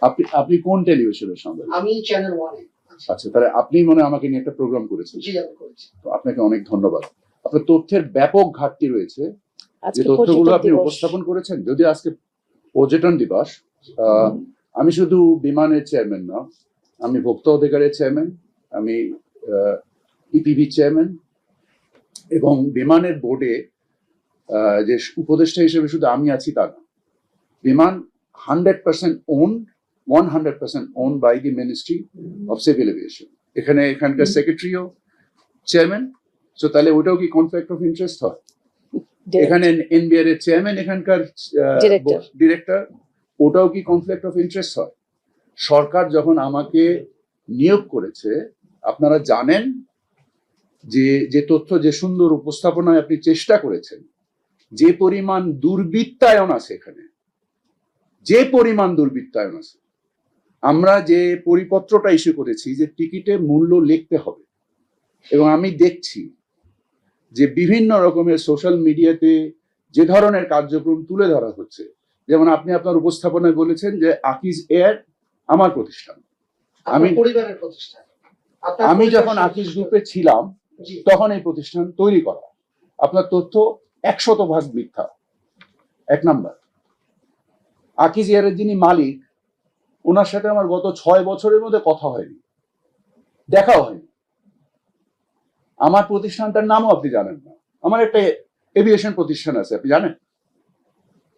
আপনি আপনি কোন টেলিভিশনের সঙ্গে? আমি চ্যানেল 1 এ। আচ্ছা, তাহলে আপনি মনে হয় আমাকে নিয়ে একটা প্রোগ্রাম করেছেন। জি, আমি করেছি। তো আপনাকে অনেক ধন্যবাদ। আপনার তথ্যের ব্যাপক ঘাটতি রয়েছে। যে আজকে তথ্যগুলো পর্যটক আপনি দিবস। উপস্থাপন করেছেন, যদি আজকে পর্যটন দিবস, আমি শুধু বিমানের চেয়ারম্যান না, আমি ভোক্তা অধিকারের চেয়ারম্যান, আমি ইপিবি চেয়ারম্যান, এবং বিমানের বোর্ডে যে উপদেষ্টা হিসেবে শুধু আমি আছি তা না। বিমান 100% owned, 100% owned by the Ministry of Civil Aviation. এখানকার সেক্রেটারিও চেয়ারম্যান, তো তাহলে ওটাও কি কনফ্লিক্ট অফ ইন্টারেস্ট হয়? এখানে এনবিআর এর চেয়ারম্যান এখানকার ডিরেক্টর, ওটাও কি কনফ্লিক্ট অফ ইন্টারেস্ট হয়? সরকার যখন আমাকে নিয়োগ করেছে, আপনারা জানেন যে তথ্য, যে সুন্দর উপস্থাপনায় আপনি চেষ্টা করেছেন, যে পরিমাণ দুর্বৃত্তায়ন আছে এখানে, যে পরিমাণ দুর্বৃত্তায়ন আছে, আমরা যে পরিপত্রটা ইস্যু করেছি যে টিকিটে মূল্য লিখতে হবে, এবং আমি দেখছি যে বিভিন্ন রকমের সোশ্যাল মিডিয়াতে যে ধরনের কার্যক্রম তুলে ধরা হচ্ছে, যেমন আপনি আপনার উপস্থাপনায় বলেছেন যে আকিজ এয়ার আমার প্রতিষ্ঠান, আমি পরিবারের প্রতিষ্ঠান। আমি যখন আকিজ গ্রুপে ছিলাম তখন এই প্রতিষ্ঠান তৈরি করা। আপনার তথ্য 100% মিথ্যা। এক নাম্বার, আকিজ এয়ারের যিনি মালিক, ওনার সাথে আমার গত 6 বছরের মধ্যে কথা হয়নি, দেখাও হয়নি। আমার প্রতিষ্ঠানটার নামও আপনি জানেন না। আমার একটা এভিয়েশন প্রতিষ্ঠান আছে, আপনি জানেন?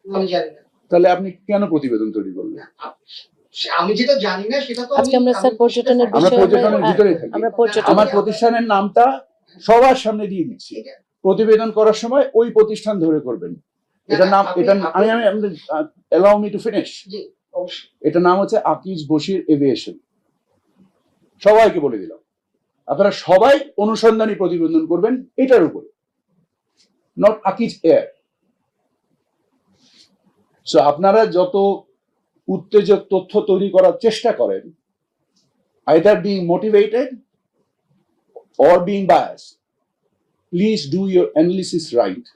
আমি জানি না। তাহলে আপনি কেন প্রতিবেদন তৈরি করলেন? আমি যেটা জানি না সেটা তো আজকে আমরা স্যার পর্যটনের আমরা বিষয়ে পর্যটনের ভিতরে থাকি। আমরা পর্যটন আমার প্রতিষ্ঠানের নামটা সবার সামনে দিয়ে দিচ্ছি, প্রতিবেদন করার সময় ওই প্রতিষ্ঠান ধরে করবেন। এটা নাম, এটা আমি allow me to finish. এটা নাম হচ্ছে আকিজ বশির এভিয়েশন। সবাইকে বলে দিলাম, আপনারা সবাই অনুসন্ধানী প্রতিবেদন করবেন এটার উপরে, নট আকিজ এয়ার। সো আপনারা যত উত্তেজক তথ্য তৈরি করার চেষ্টা করেন, either being motivated or being biased, please do your analysis right.